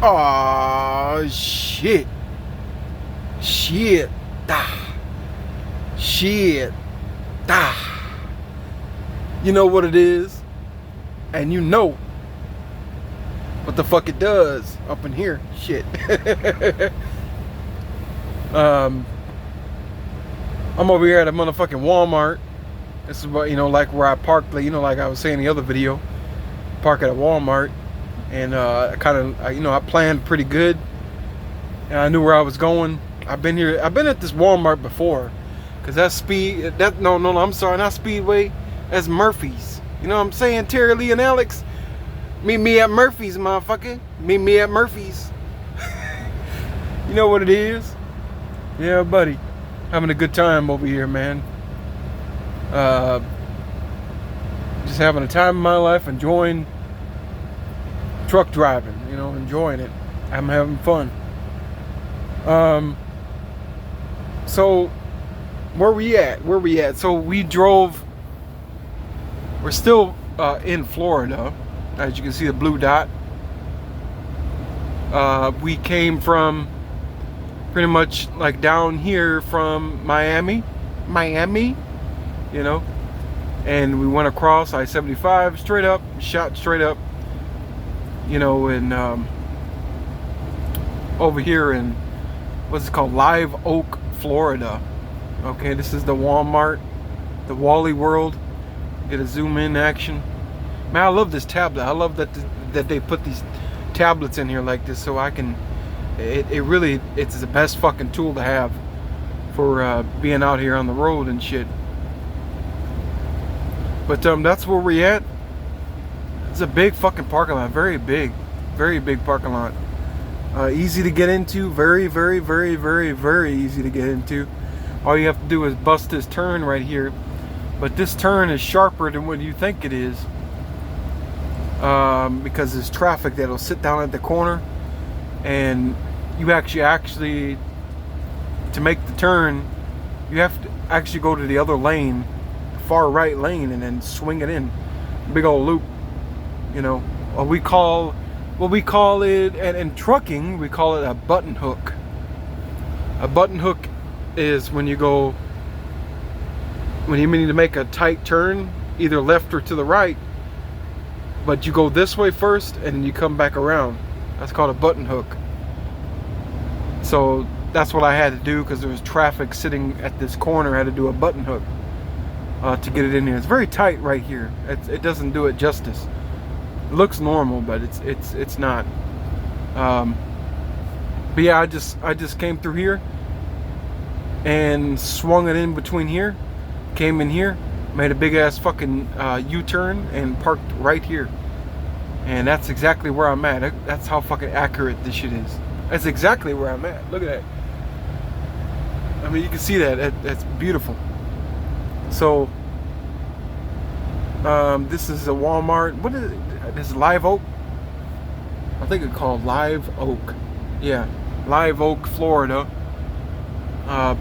Oh shit. Shit. Ah. Shit. Ah. You know what it is, and you know what the fuck it does up in here. Shit. um, I'm over here at a motherfucking Walmart. This is what, like where I parked, like I was saying in the other video. Park at a Walmart, and I planned pretty good, and I knew where I was going. I've been at this Walmart before, cause I'm sorry, not Speedway, that's Murphy's. You know what I'm saying? Terry Lee and Alex, meet me at Murphy's, motherfucker. Meet me at Murphy's. You know what it is? Yeah, buddy, having a good time over here, man. Just having a time of my life, enjoying truck driving, enjoying it. I'm having fun. So where we at? So we're still in Florida, as you can see the blue dot. We came from pretty much like down here from Miami, and we went across I-75 straight up, shot straight up, and over here in what's it called, Live Oak, Florida. Okay, this is the Walmart, the Wally World. Get a zoom in action. Man, I love this tablet. I love that they put these tablets in here like this, so I can. It's the best fucking tool to have for being out here on the road and shit. But that's where we at. It's a big fucking parking lot, very big parking lot. Easy to get into, very, very, very, very, very easy to get into. All you have to do is bust this turn right here. But this turn is sharper than what you think it is, because there's traffic that'll sit down at the corner, and you actually to make the turn, you have to actually go to the other lane, far right lane, and then swing it in, big old loop. What we call it, and in trucking we call it a button hook. A button hook is when you need to make a tight turn, either left or to the right, but you go this way first and then you come back around. That's called a button hook. So that's what I had to do, because there was traffic sitting at this corner. I had to do a button hook to get it in here. It's very tight right here. It doesn't do it justice. It looks normal, but it's not. But yeah, I just came through here and swung it in between here. Came in here, made a big ass fucking U-turn and parked right here. And that's exactly where I'm at. That's how fucking accurate this shit is. That's exactly where I'm at. Look at that. I mean, you can see that. That's beautiful. So, this is a Walmart. What is it? This is Live Oak. I think it's called Live Oak. Yeah, Live Oak, Florida.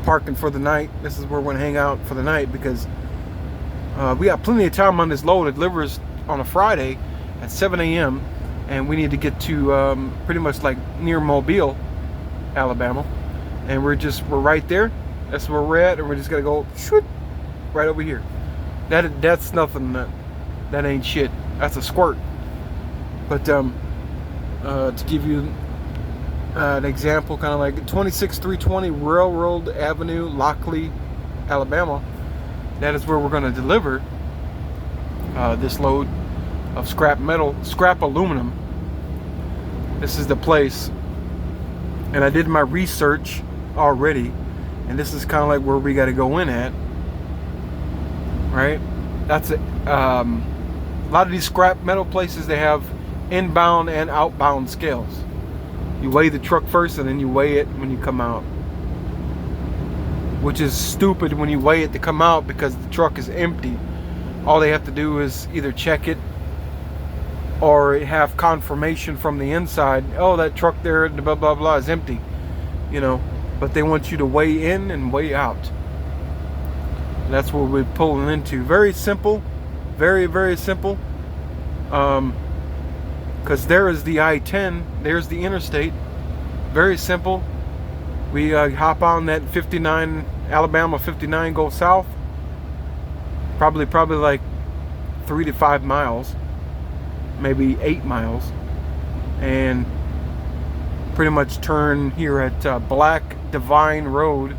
Parking for the night. This is where we're gonna hang out for the night, because we got plenty of time on this load. It delivers on a Friday at 7 a.m. and we need to get to pretty much like near Mobile, Alabama, and we're right there. That's where we're at, and we're just gonna go shoot right over here. That's nothing. That ain't shit. That's a squirt. But to give you an example, kind of like 26320 Railroad Avenue, Lockley, Alabama. That is where we're going to deliver this load of scrap aluminum. This is the place, and I did my research already, and this is kind of like where we got to go in at, right? That's it. A lot of these scrap metal places, they have inbound and outbound scales. You weigh the truck first, and then you weigh it when you come out, which is stupid when you weigh it to come out, because the truck is empty. All they have to do is either check it or have confirmation from the inside, oh, that truck there, blah blah blah, is empty, but they want you to weigh in and weigh out. That's what we're pulling into. Very simple, very, very simple. Because there is the I-10, there's the interstate. Very simple. We hop on that 59, Alabama 59, go south. Probably like 3 to 5 miles, maybe 8 miles, and pretty much turn here at Black Divine Road.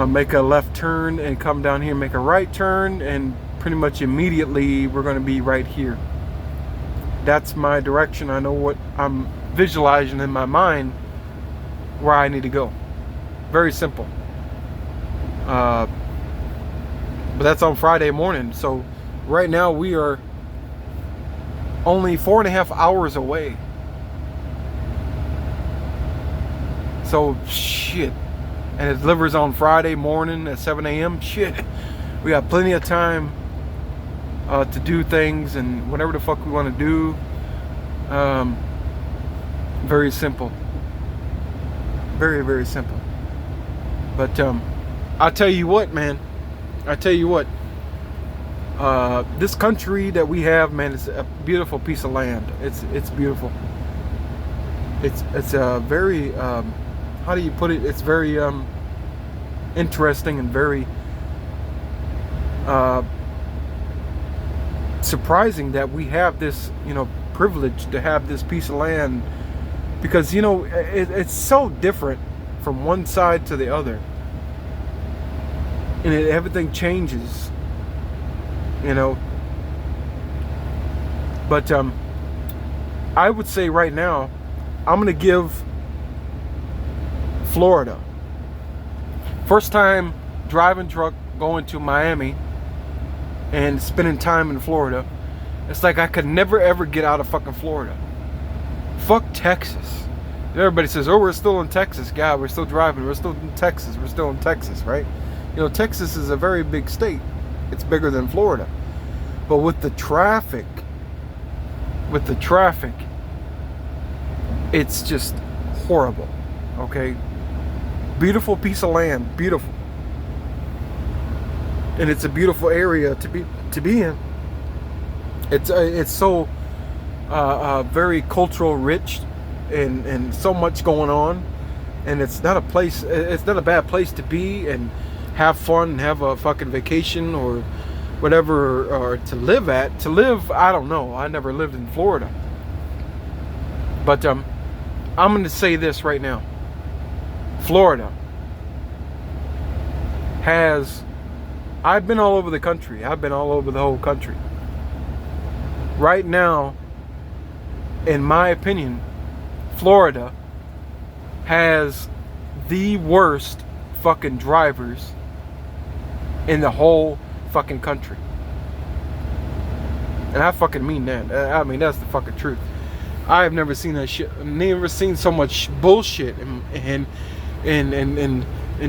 Make a left turn and come down here, make a right turn, and pretty much immediately we're going to be right here. That's my direction. I know what I'm visualizing in my mind where I need to go. Very simple. But that's on Friday morning. So right now we are only 4.5 hours away. So shit. And it delivers on Friday morning at 7 a.m. Shit. We got plenty of time to do things and whatever the fuck we want to do. Very simple. Very, very simple. But I'll tell you what, man. I tell you what. This country that we have, man, is a beautiful piece of land. It's beautiful. It's a very how do you put it? It's very interesting and very surprising that we have this, privilege to have this piece of land, because it's so different from one side to the other, and everything changes, but I would say right now I'm gonna give Florida, first time driving truck going to Miami and spending time in Florida, it's like I could never ever get out of fucking Florida. Fuck Texas. Everybody says, oh, we're still in Texas. God, we're still driving. We're still in Texas. We're still in Texas, right? Texas is a very big state. It's bigger than Florida. But with the traffic, it's just horrible. Okay? Beautiful piece of land. Beautiful. And it's a beautiful area to be in. It's so very cultural rich, and so much going on, and it's not a bad place to be and have fun and have a fucking vacation or whatever, or to live, I don't know, I never lived in Florida, but I'm going to say this right now. Florida I've been all over the country. I've been all over the whole country. Right now, in my opinion, Florida has the worst fucking drivers in the whole fucking country. And I fucking mean that. I mean, that's the fucking truth. I have never seen that shit. Never seen so much bullshit in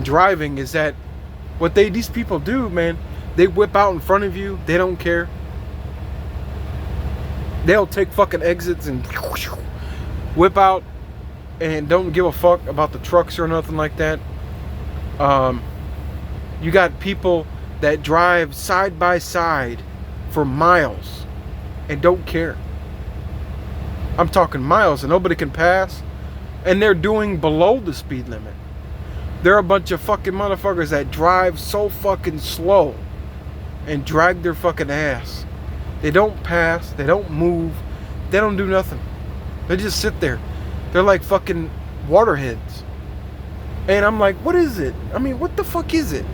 driving. Is that what these people do, man? They whip out in front of you. They don't care. They'll take fucking exits and whip out and don't give a fuck about the trucks or nothing like that. You got people that drive side by side for miles and don't care. I'm talking miles and nobody can pass, and they're doing below the speed limit. They're a bunch of fucking motherfuckers that drive so fucking slow and drag their fucking ass. They don't pass, they don't move, they don't do nothing. They just sit there. They're like fucking waterheads. And I'm like, what is it? I mean, what the fuck is it?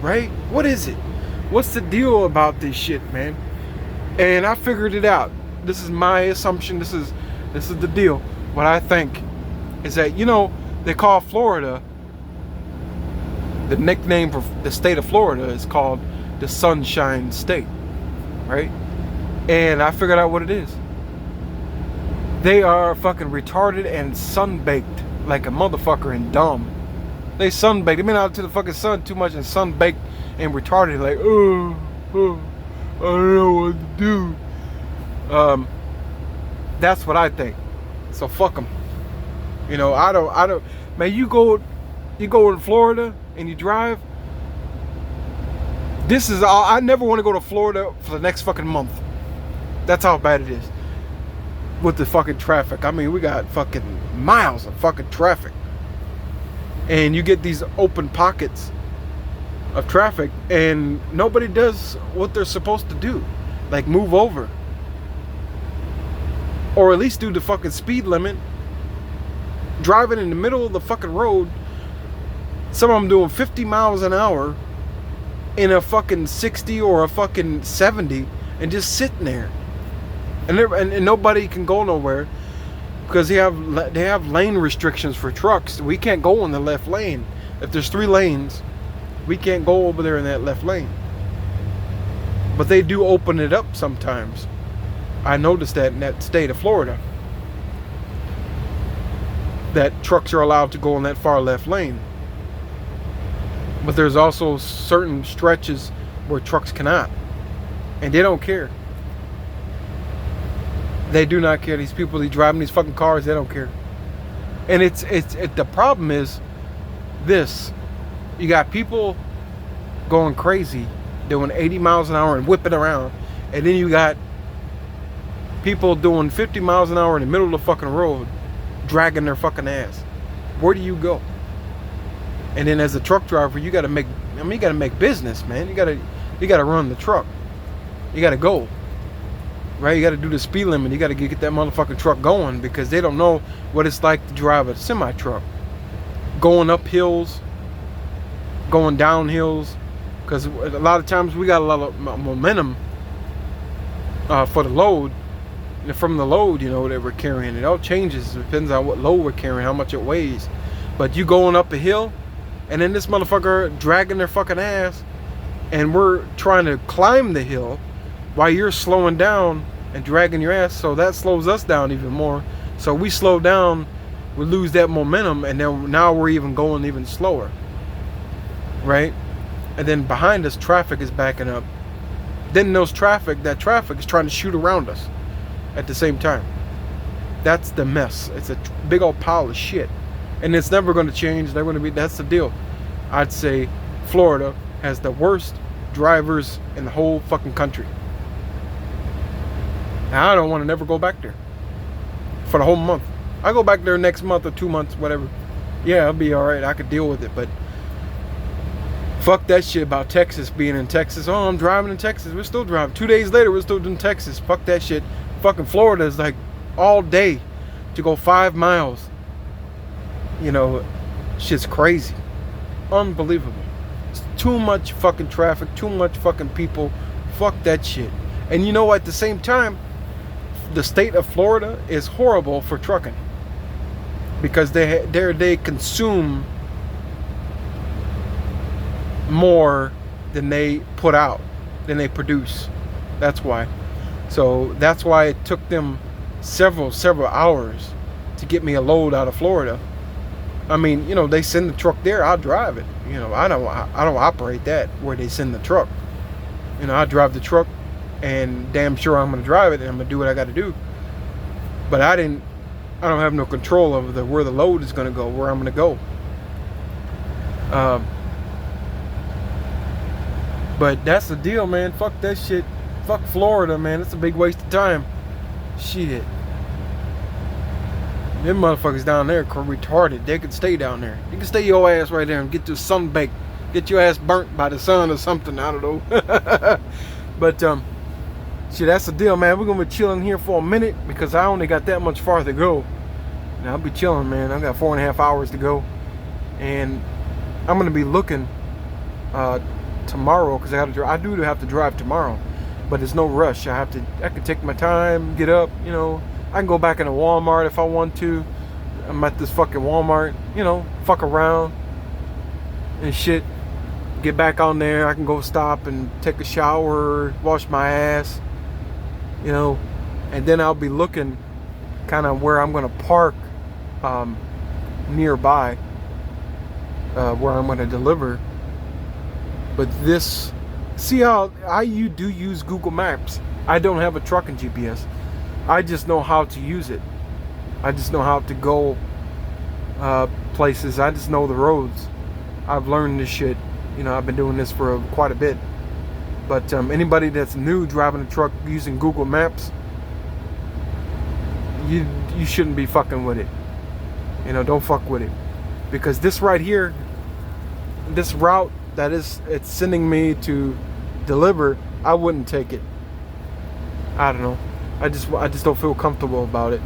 Right? What is it? What's the deal about this shit, man? And I figured it out. This is my assumption. This is the deal. What I think is that, they call Florida, the nickname for the state of Florida is called the Sunshine State, right? And I figured out what it is. They are fucking retarded and sunbaked like a motherfucker and dumb. They sunbaked. They've been out to the fucking sun too much and sunbaked and retarded. Like, I don't know what to do. That's what I think. So fuck them. I don't. Man, you go in Florida and you drive. This is all. I never want to go to Florida for the next fucking month. That's how bad it is with the fucking traffic. I mean, we got fucking miles of fucking traffic. And you get these open pockets of traffic and nobody does what they're supposed to do. Like move over. Or at least do the fucking speed limit. Driving in the middle of the fucking road. Some of them doing 50 miles an hour in a fucking 60 or a fucking 70 and just sitting there. And nobody can go nowhere because they have lane restrictions for trucks. We can't go in the left lane. If there's 3 lanes, we can't go over there in that left lane. But they do open it up sometimes. I noticed that in that state of Florida, that trucks are allowed to go in that far left lane. But there's also certain stretches where trucks cannot. And they don't care. They do not care. These people, they driving these fucking cars, they don't care. And the problem is this. You got people going crazy, doing 80 miles an hour and whipping around. And then you got people doing 50 miles an hour in the middle of the fucking road, dragging their fucking ass. Where do you go? And then as a truck driver, you gotta make business, man. You gotta run the truck. You gotta go. Right? You gotta do the speed limit. You gotta get that motherfucking truck going because they don't know what it's like to drive a semi-truck. Going up hills, going down hills. Because a lot of times we got a lot of momentum for the load. And from the load, you know, that we're carrying. It all changes. It depends on what load we're carrying, how much it weighs. But you going up a hill, and then this motherfucker dragging their fucking ass, and we're trying to climb the hill while you're slowing down and dragging your ass. So that slows us down even more. So we slow down, we lose that momentum, and then now we're even going even slower. Right? And then behind us, traffic is backing up. Then that traffic is trying to shoot around us at the same time. That's the mess. It's a big old pile of shit. And it's never going to change. That's the deal. I'd say Florida has the worst drivers in the whole fucking country. Now, I don't want to never go back there for the whole month. I go back there next month or 2 months, whatever. Yeah, I'll be alright. I could deal with it. But fuck that shit about Texas being in Texas. Oh, I'm driving in Texas. We're still driving. 2 days later, we're still in Texas. Fuck that shit. Fucking Florida is like all day to go 5 miles. You know, shit's crazy. Unbelievable. It's too much fucking traffic, too much fucking people. Fuck that shit. And you know, at the same time, the state of Florida is horrible for trucking. Because they consume more than they put out, than they produce. That's why. So that's why it took them several hours to get me a load out of Florida. I mean, you know, they send the truck there, I'll drive it. You know, I don't operate that where they send the truck. You know, I drive the truck and damn sure I'm gonna drive it and I'm gonna do what I gotta do. But I don't have no control over where the load is gonna go, where I'm gonna go. But that's the deal, man. Fuck that shit. Fuck Florida, man. It's a big waste of time. Shit. Them motherfuckers down there are retarded. They could stay down there. You can stay your ass right there and get your sun baked. Get your ass burnt by the sun or something. I don't know. But, shit, that's the deal, man. We're going to be chilling here for a minute because I only got that much farther to go. And I'll be chilling, man. I got 4.5 hours to go. And I'm going to be looking tomorrow because I do have to drive tomorrow. But there's no rush. I can take my time, get up, you know. I can go back into Walmart if I want to. I'm at this fucking Walmart, you know, fuck around and shit. Get back on there. I can go stop and take a shower, wash my ass, you know, and then I'll be looking kind of where I'm going to park nearby where I'm going to deliver. But see how you do use Google Maps. I don't have a trucking GPS. I just know how to use it. I just know how to go places. I just know the roads. I've learned this shit. You know, I've been doing this for quite a bit. But anybody that's new driving a truck using Google Maps, you shouldn't be fucking with it. You know, don't fuck with it, because this right here, this route that it's sending me to deliver, I wouldn't take it. I don't know. I just don't feel comfortable about it.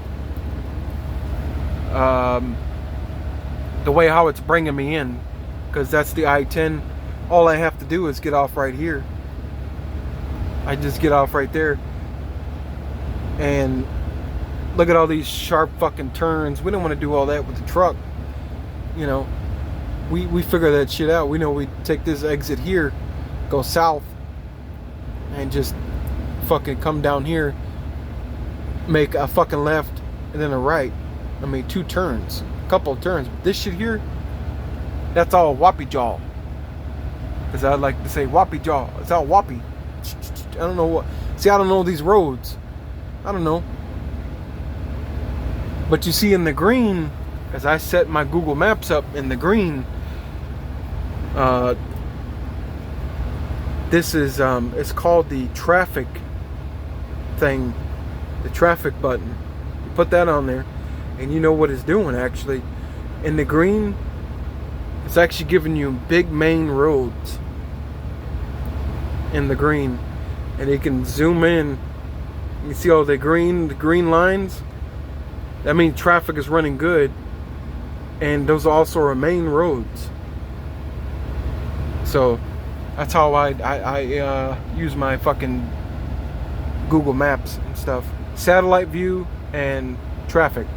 The way how it's bringing me in, because that's the I-10. All I have to do is get off right here. I just get off right there, and look at all these sharp fucking turns. We don't want to do all that with the truck. You know, we figure that shit out. We know we take this exit here, go south, and just fucking come down here, make a fucking left and then a right. I mean, 2 turns, a couple of turns. But this shit here, that's all whoppy jaw. As I like to say, whoppy jaw. It's all whoppy. I don't know what. See, I don't know these roads. I don't know. But you see in the green, as I set my Google Maps up in the green, this is it's called the traffic thing, the traffic button. You put that on there, and you know what it's doing actually. In the green, it's actually giving you big main roads in the green, and you can zoom in. You see all the green lines. That means traffic is running good, and those also are main roads. So that's how I use my fucking Google Maps and stuff. Satellite view and traffic.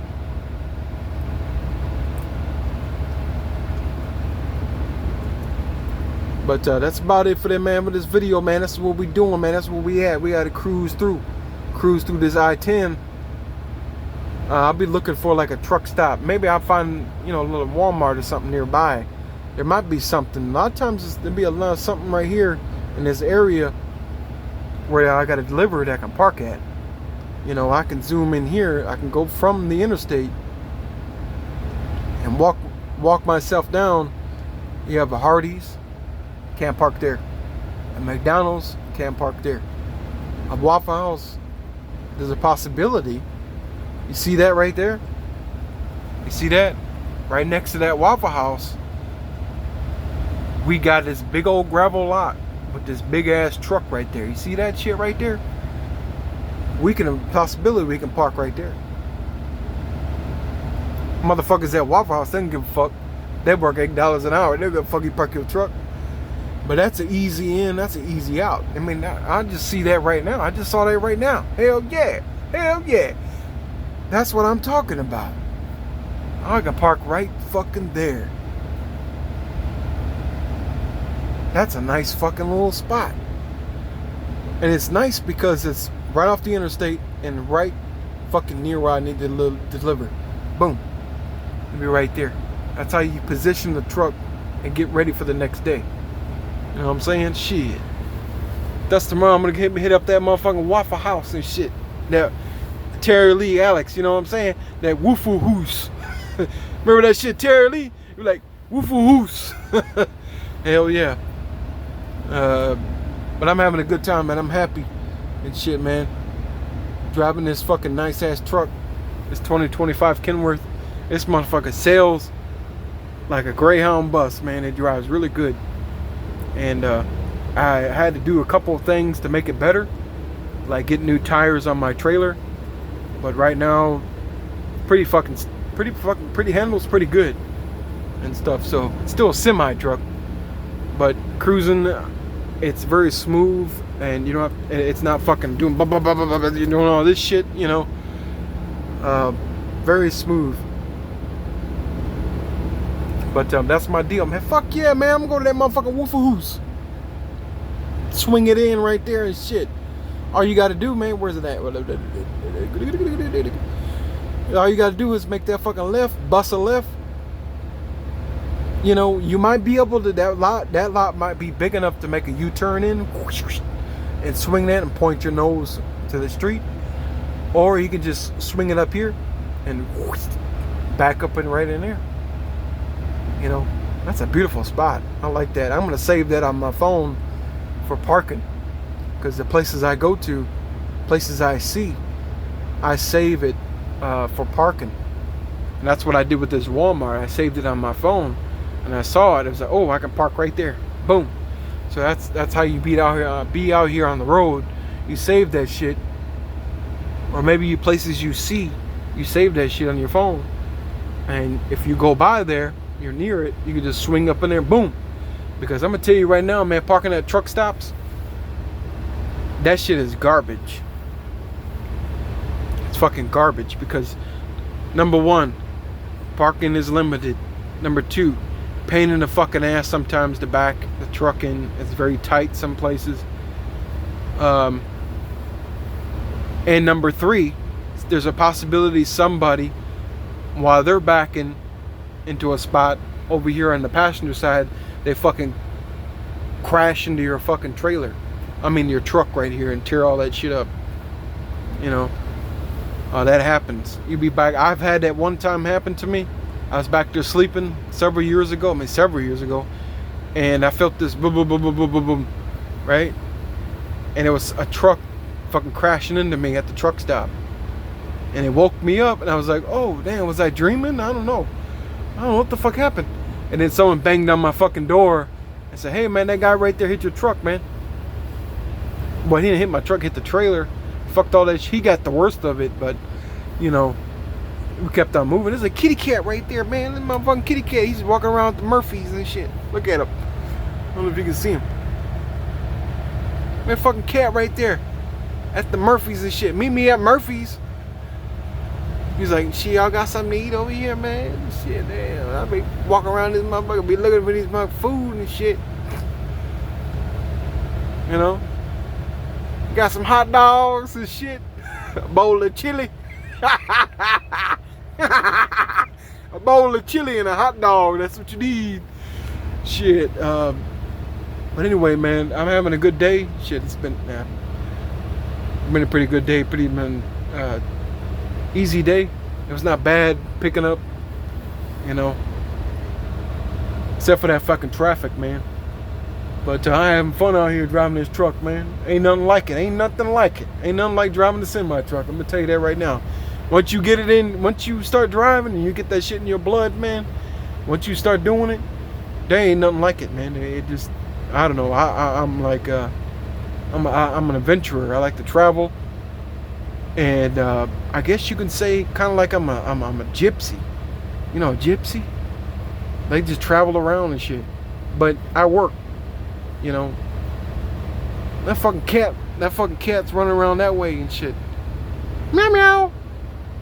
But that's about it for that, man, for this video, man. That's what we doing, man. That's what we at. We got to cruise through this I-10. I'll be looking for like a truck stop. Maybe I'll find, you know, a little Walmart or something nearby. There might be something. A lot of times there'll be something right here in this area where I got to deliver that I can park at. You know, I can zoom in here. I can go from the interstate and walk myself down. You have a Hardee's, can't park there. A McDonald's, can't park there. A Waffle House, there's a possibility. You see that right there? You see that? Right next to that Waffle House, we got this big old gravel lot with this big ass truck right there. You see that shit right there? We can park right there. Motherfuckers at Waffle House, they don't give a fuck. They work $8 an hour. They're gonna fucking park your truck. But that's an easy in, that's an easy out. I mean, I just see that right now. I just saw that right now. Hell yeah. Hell yeah. That's what I'm talking about. I can park right fucking there. That's a nice fucking little spot. And it's nice because it's right off the interstate and right fucking near where I need to deliver. Boom. It'll be right there. That's how you position the truck and get ready for the next day. You know what I'm saying? Shit. That's tomorrow. I'm gonna hit up that motherfucking Waffle House and shit. Now, Terry Lee Alex, you know what I'm saying? That woofoo hoos. Remember that shit, Terry Lee? You're like, woofoo hoos. Hell yeah. But I'm having a good time, man. I'm happy and shit, man. Driving this fucking nice ass truck. This 2025 Kenworth. This motherfucker sails like a Greyhound bus, man. It drives really good. And I had to do a couple of things to make it better, like get new tires on my trailer. But right now, pretty handles pretty good and stuff. So it's still a semi truck, but cruising, it's very smooth, and you don't have, it's not fucking doing you're doing all this shit, you know. Very smooth. But that's my deal, man. Fuck yeah, man. I'm going to that motherfucking Woofoo Hoos. Swing it in right there and shit. All you got to do, man, where's it at? All you got to do is make that fucking left, bust a left. You know, you might be able to, that lot might be big enough to make a U-turn in and swing that and point your nose to the street. Or you can just swing it up here and back up and right in there. You know, that's a beautiful spot. I like that. I'm going to save that on my phone for parking. because the places I go to, places I see, I save it for parking. And that's what I did with this Walmart. I saved it on my phone, and I saw it. It was like, oh, I can park right there. Boom. So that's how you be out here on the road. You save that shit, or maybe you places you see, you save that shit on your phone, and if you go by there, you're near it, you can just swing up in there, boom. Because I'm gonna tell you right now, man, parking at truck stops, that shit is garbage. It's fucking garbage because, number one, parking is limited. Number two, pain in the fucking ass sometimes to back the truck in. It's very tight some places. And number three, there's a possibility somebody, while they're backing into a spot over here on the passenger side, they fucking crash into your fucking trailer. I mean your truck right here and tear all that shit up. You know, that happens. You be back. I've had that one time happen to me. I was back there sleeping several years ago, and I felt this boom, boom, boom, boom, boom, boom, boom, right? And it was a truck fucking crashing into me at the truck stop. And it woke me up, and I was like, oh, damn, was I dreaming? I don't know what the fuck happened. And then someone banged on my fucking door and said, hey, man, that guy right there hit your truck, man. Well, he didn't hit my truck, hit the trailer. Fucked all that shit. He got the worst of it, but, you know, we kept on moving. There's a kitty cat right there, man. This motherfucking kitty cat. He's walking around with the Murphys and shit. Look at him. I don't know if you can see him. That fucking cat right there. That's the Murphys and shit. Meet me at Murphys. He's like, shit, y'all got something to eat over here, man? Shit, damn. I be walking around this motherfucker, be looking for these motherfucking food and shit. You know? Got some hot dogs and shit. A bowl of chili. A bowl of chili and a hot dog. That's what you need. Shit. But anyway, man, I'm having a good day. Shit, it's been a pretty good day. Pretty easy day. It was not bad picking up, you know, except for that fucking traffic, man. But I having fun out here driving this truck, man. Ain't nothing like it. Ain't nothing like it. Ain't nothing like driving the semi truck. I'm gonna tell you that right now. Once you get it in, once you start driving and you get that shit in your blood, man, once you start doing it, there ain't nothing like it, man. It just, I don't know. I'm like, I'm an adventurer. I like to travel, and I guess you can say kind of like I'm a gypsy. You know, a gypsy. They just travel around and shit. But I work. You know, that fucking cat's running around that way and shit. Meow meow.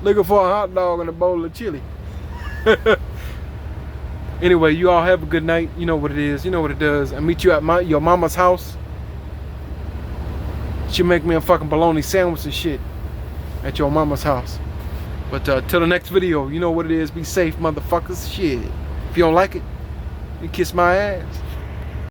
Looking for a hot dog and a bowl of chili. Anyway, you all have a good night. You know what it is. You know what it does. I meet you at your mama's house. She'll make me a fucking bologna sandwich and shit at your mama's house. But till the next video, you know what it is. Be safe, motherfuckers. Shit. If you don't like it, you kiss my ass.